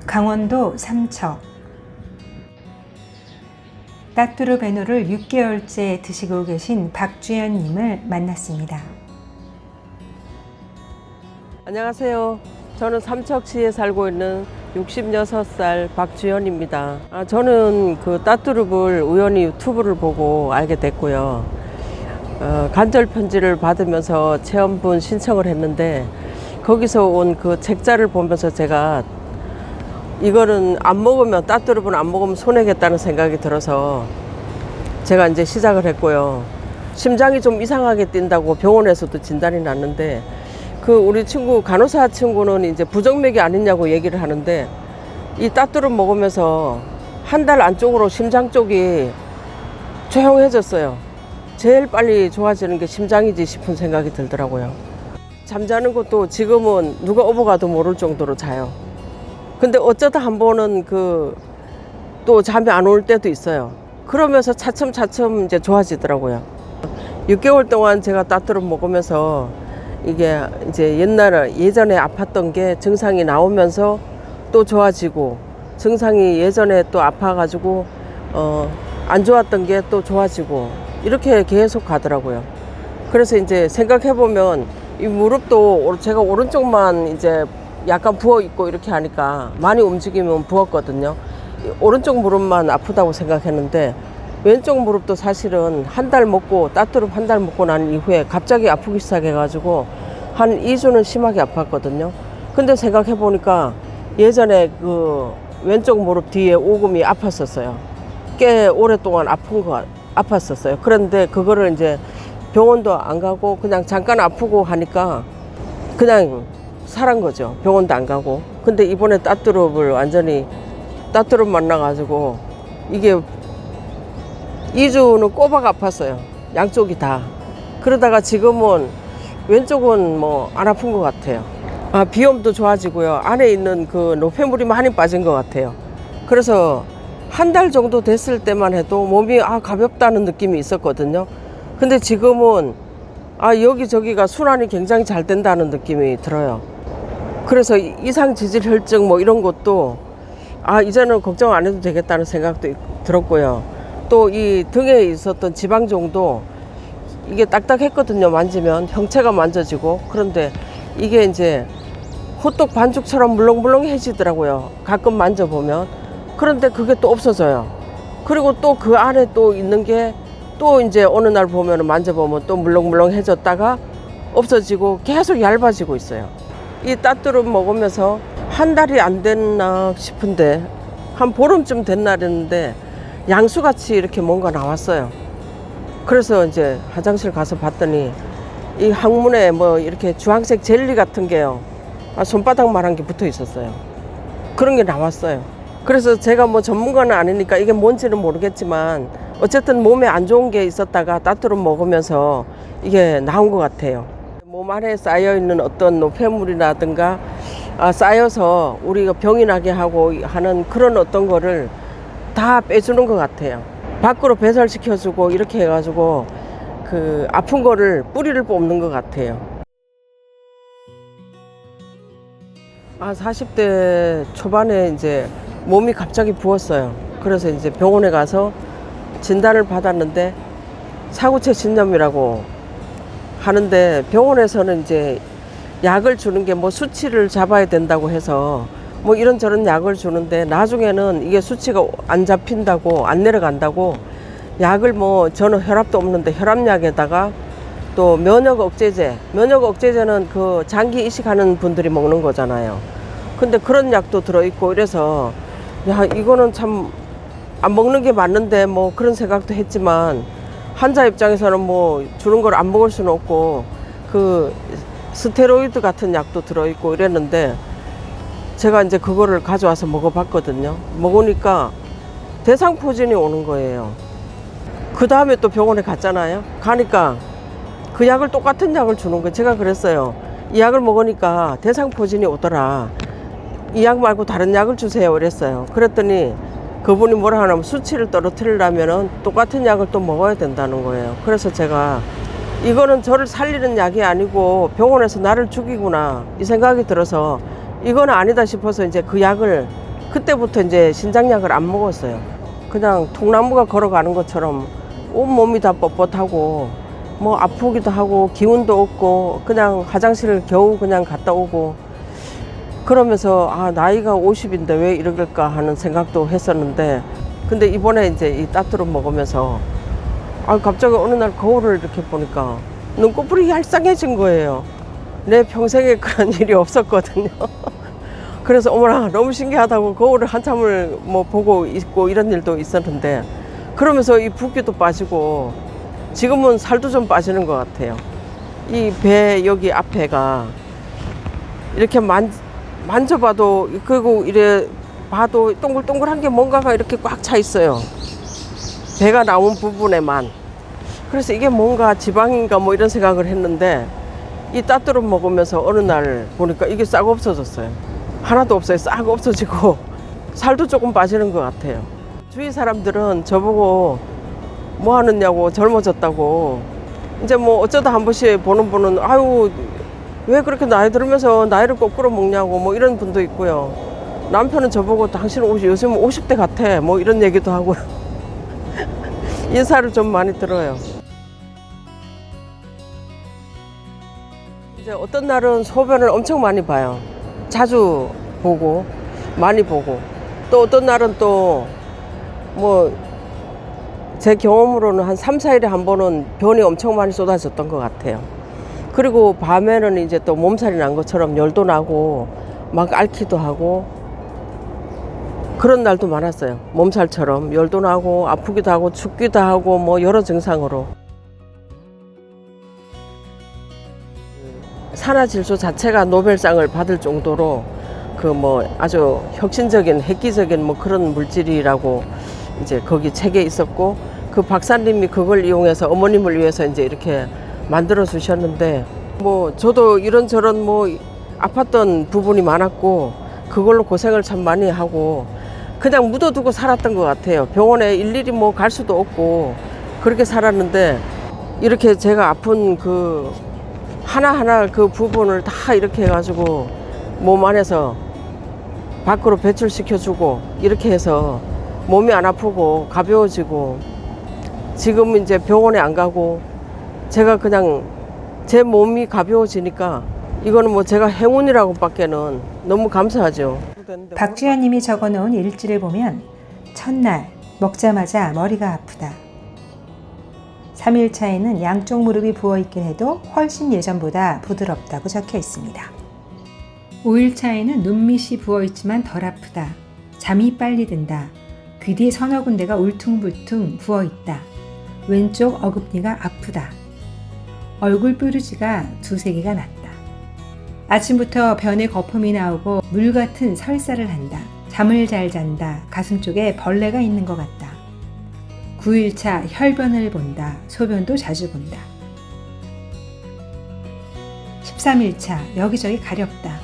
강원도 삼척. 따뚜르베누를 6개월째 드시고 계신 박주연님을 만났습니다. 안녕하세요. 저는 삼척시에 살고 있는 66살 박주연입니다. 저는 그 따뚜릅을 우연히 유튜브를 보고 알게 됐고요. 간절 편지를 받으면서 체험분 신청을 했는데 거기서 온 그 책자를 보면서 제가 이거는 안 먹으면, 따뚜릅은 안 먹으면 손해겠다는 생각이 들어서 제가 이제 시작을 했고요. 심장이 좀 이상하게 뛴다고 병원에서도 진단이 났는데, 그 우리 친구, 간호사 친구는 이제 부정맥이 아니냐고 얘기를 하는데, 이 따뚜릅 먹으면서 한 달 안쪽으로 심장 쪽이 조용해졌어요. 제일 빨리 좋아지는 게 심장이지 싶은 생각이 들더라고요. 잠자는 것도 지금은 누가 오버가도 모를 정도로 자요. 근데 어쩌다 한 번은 또 잠이 안 올 때도 있어요. 그러면서 차츰차츰 이제 좋아지더라고요. 6개월 동안 제가 따뚜릅 먹으면서 이게 이제 예전에 아팠던 게 증상이 나오면서 또 좋아지고, 증상이 예전에 또 아파가지고 안 좋았던 게 또 좋아지고, 이렇게 계속 가더라고요. 그래서 이제 생각해보면 이 무릎도 제가 오른쪽만 이제 약간 부어 있고 이렇게 하니까 많이 움직이면 부었거든요. 오른쪽 무릎만 아프다고 생각했는데 왼쪽 무릎도 사실은 한 달 먹고, 따뚜릅 한 달 먹고 난 이후에 갑자기 아프기 시작해가지고 한 2주는 심하게 아팠거든요. 근데 생각해보니까 예전에 그 왼쪽 무릎 뒤에 오금이 아팠었어요. 꽤 오랫동안 아팠었어요. 그런데 그거를 이제 병원도 안 가고 그냥 잠깐 아프고 하니까 그냥 살은 거죠. 병원도 안 가고. 근데 이번에 따뚜릅 만나가지고 이게 2주는 꼬박 아팠어요. 양쪽이 다. 그러다가 지금은 왼쪽은 뭐 안 아픈 것 같아요. 비염도 좋아지고요. 안에 있는 그 노폐물이 많이 빠진 것 같아요. 그래서 한 달 정도 됐을 때만 해도 몸이 가볍다는 느낌이 있었거든요. 근데 지금은 여기저기가 순환이 굉장히 잘 된다는 느낌이 들어요. 그래서 이상 지질 혈증 뭐 이런 것도 이제는 걱정 안 해도 되겠다는 생각도 들었고요. 또 이 등에 있었던 지방종도 이게 딱딱했거든요. 만지면 형체가 만져지고. 그런데 이게 이제 호떡 반죽처럼 물렁물렁해지더라고요. 가끔 만져보면. 그런데 그게 또 없어져요. 그리고 또 그 안에 또 있는 게 또 이제 어느 날 보면 만져보면 또 물렁물렁해졌다가 없어지고 계속 얇아지고 있어요. 이 따뚜릅 먹으면서 한 달이 안 됐나 싶은데 한 보름쯤 된 날이었는데 양수같이 이렇게 뭔가 나왔어요. 그래서 이제 화장실 가서 봤더니 이 항문에 뭐 이렇게 주황색 젤리 같은 게요, 손바닥만한 게 붙어 있었어요. 그런 게 나왔어요. 그래서 제가 뭐 전문가는 아니니까 이게 뭔지는 모르겠지만 어쨌든 몸에 안 좋은 게 있었다가 따뚜릅 먹으면서 이게 나온 것 같아요. 몸 안에 쌓여있는 어떤 노폐물이라든가 쌓여서 우리가 병이 나게 하고 하는 그런 어떤 거를 다 빼주는 것 같아요. 밖으로 배설시켜주고 이렇게 해가지고 그 아픈 거를 뿌리를 뽑는 것 같아요. 40대 초반에 이제 몸이 갑자기 부었어요. 그래서 이제 병원에 가서 진단을 받았는데 사구체 신염이라고 하는데, 병원에서는 이제 약을 주는 게 뭐 수치를 잡아야 된다고 해서 뭐 이런저런 약을 주는데, 나중에는 이게 수치가 안 잡힌다고, 안 내려간다고 약을 뭐, 저는 혈압도 없는데 혈압약에다가 또 면역 억제제는 그 장기 이식하는 분들이 먹는 거잖아요. 근데 그런 약도 들어있고 이래서 이거는 참 안 먹는 게 맞는데 뭐 그런 생각도 했지만, 환자 입장에서는 뭐 주는 걸 안 먹을 수는 없고 그 스테로이드 같은 약도 들어있고 이랬는데, 제가 이제 그거를 가져와서 먹어봤거든요. 먹으니까 대상포진이 오는 거예요. 그 다음에 또 병원에 갔잖아요. 가니까 그 약을, 똑같은 약을 주는 거예요. 제가 그랬어요. 이 약을 먹으니까 대상포진이 오더라. 이 약 말고 다른 약을 주세요. 그랬어요. 그랬더니 그분이 뭐라 하냐면 수치를 떨어뜨리려면 똑같은 약을 또 먹어야 된다는 거예요. 그래서 제가 이거는 저를 살리는 약이 아니고 병원에서 나를 죽이구나 이 생각이 들어서 이건 아니다 싶어서 이제 그 약을 그때부터 이제 신장약을 안 먹었어요. 그냥 통나무가 걸어가는 것처럼 온몸이 다 뻣뻣하고 뭐 아프기도 하고 기운도 없고 그냥 화장실을 겨우 그냥 갔다 오고 그러면서 아 나이가 50인데 왜 이럴까 하는 생각도 했었는데 근데 이번에 이제 이 따뚜를 먹으면서 아 갑자기 어느 날 거울을 이렇게 보니까 눈꺼풀이 얄쌍해진 거예요. 내 평생에 그런 일이 없었거든요. 그래서 어머나 너무 신기하다고 거울을 한참을 뭐 보고 있고 이런 일도 있었는데 그러면서 이 붓기도 빠지고 지금은 살도 좀 빠지는 것 같아요. 이 배 여기 앞에가 이렇게 만져봐도 그리고 이래 봐도 동글동글한 게 뭔가가 이렇게 꽉 차 있어요. 배가 나온 부분에만. 그래서 이게 뭔가 지방인가 뭐 이런 생각을 했는데 이 따뚜를 먹으면서 어느 날 보니까 이게 싹 없어졌어요. 하나도 없어요. 싹 없어지고 살도 조금 빠지는 것 같아요. 주위 사람들은 저보고 뭐 하느냐고 젊어졌다고 이제 뭐 어쩌다 한 번씩 보는 분은 아유 왜 그렇게 나이 들으면서 나이를 거꾸로 먹냐고 뭐 이런 분도 있고요. 남편은 저보고 당신은 요즘 50대 같아 뭐 이런 얘기도 하고 인사를 좀 많이 들어요. 이제 어떤 날은 소변을 엄청 많이 봐요. 자주 보고 많이 보고 또 어떤 날은 또 뭐 제 경험으로는 한 3, 4일에 한 번은 변이 엄청 많이 쏟아졌던 것 같아요. 그리고 밤에는 이제 또 몸살이 난 것처럼 열도 나고 막 앓기도 하고 그런 날도 많았어요. 몸살처럼 열도 나고 아프기도 하고 춥기도 하고 뭐 여러 증상으로. 산화질소 자체가 노벨상을 받을 정도로 그 뭐 아주 혁신적인 획기적인 뭐 그런 물질이라고 이제 거기 책에 있었고 그 박사님이 그걸 이용해서 어머님을 위해서 이제 이렇게 만들어 주셨는데 뭐 저도 이런저런 뭐 아팠던 부분이 많았고 그걸로 고생을 참 많이 하고 그냥 묻어두고 살았던 것 같아요. 병원에 일일이 뭐 갈 수도 없고 그렇게 살았는데 이렇게 제가 아픈 그 하나하나 그 부분을 다 이렇게 해가지고 몸 안에서 밖으로 배출시켜주고 이렇게 해서 몸이 안 아프고 가벼워지고 지금 이제 병원에 안 가고 제가 그냥 제 몸이 가벼워지니까 이거는 뭐 제가 행운이라고 밖에는 너무 감사하죠. 박주연 님이 적어놓은 일지를 보면 첫날 먹자마자 머리가 아프다. 3일차에는 양쪽 무릎이 부어있긴 해도 훨씬 예전보다 부드럽다고 적혀 있습니다. 5일차에는 눈밑이 부어있지만 덜 아프다. 잠이 빨리 든다. 귀 뒤 서너 군데가 울퉁불퉁 부어있다. 왼쪽 어금니가 아프다. 얼굴 뾰루지가 2-3개가 났다. 아침부터 변에 거품이 나오고 물 같은 설사를 한다. 잠을 잘 잔다. 가슴 쪽에 벌레가 있는 것 같다. 9일차 혈변을 본다. 소변도 자주 본다. 13일차 여기저기 가렵다.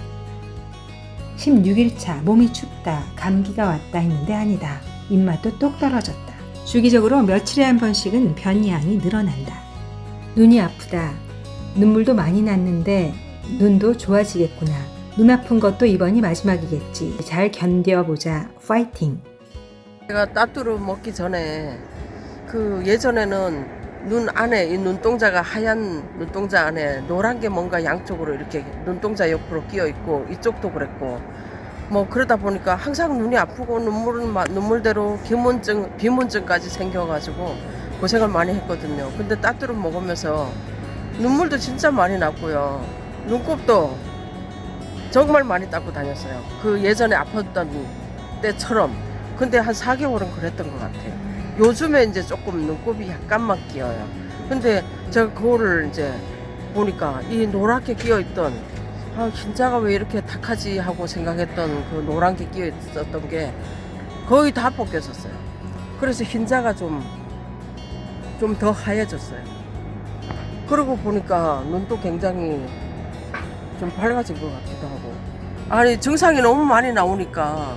16일차 몸이 춥다. 감기가 왔다 했는데 아니다. 입맛도 똑 떨어졌다. 주기적으로 며칠에 한 번씩은 변이양이 늘어난다. 눈이 아프다. 눈물도 많이 났는데 눈도 좋아지겠구나. 눈 아픈 것도 이번이 마지막이겠지. 잘 견뎌보자. 파이팅! 제가 따뚜를 먹기 전에 그 예전에는 눈 안에 이 눈동자가 하얀 눈동자 안에 노란 게 뭔가 양쪽으로 이렇게 눈동자 옆으로 끼어 있고 이쪽도 그랬고 뭐 그러다 보니까 항상 눈이 아프고 눈물대로 비문증까지 생겨가지고 고생을 많이 했거든요. 근데 따뚜를 먹으면서 눈물도 진짜 많이 났고요. 눈곱도 정말 많이 닦고 다녔어요. 그 예전에 아팠던 때처럼. 근데 한 4개월은 그랬던 것 같아요. 요즘에 이제 조금 눈곱이 약간만 끼어요. 근데 제가 거울을 이제 보니까 이 노랗게 끼어있던 흰자가 왜 이렇게 탁하지 하고 생각했던 그 노란 게 끼어있었던 게 거의 다 벗겨졌어요. 그래서 흰자가 좀 더 하얘졌어요. 그러고 보니까 눈도 굉장히 좀 밝아진 것 같기도 하고. 아니 증상이 너무 많이 나오니까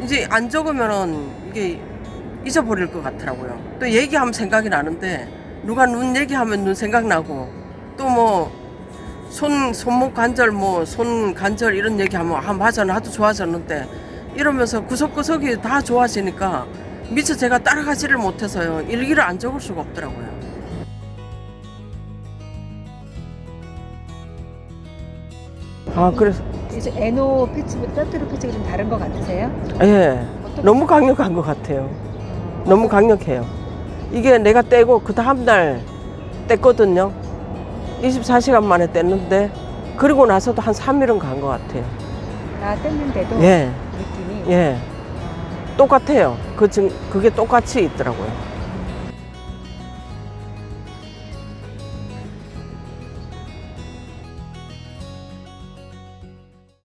이제 안 적으면은 이게 잊어버릴 것 같더라고요. 또 얘기하면 생각이 나는데 누가 눈 얘기하면 눈 생각나고 또 뭐 손목 관절 손 관절 이런 얘기하면 맞아 나도 좋아졌는데 이러면서 구석구석이 다 좋아지니까 미처 제가 따라가지를 못해서요. 일기를 안 적을 수가 없더라고요. 아, 그래서, 이제 에노 패치보다 따뚜루 패치가 좀 다른 것 같으세요? 예. 너무 강력한 것 같아요. 너무 강력해요. 이게 내가 떼고 그 다음날 뗐거든요. 24시간 만에 뗐는데, 그리고 나서도 한 3일은 간 것 같아요. 아, 뗐는데도 예, 느낌이 예. 똑같아요. 그게 똑같이 있더라고요.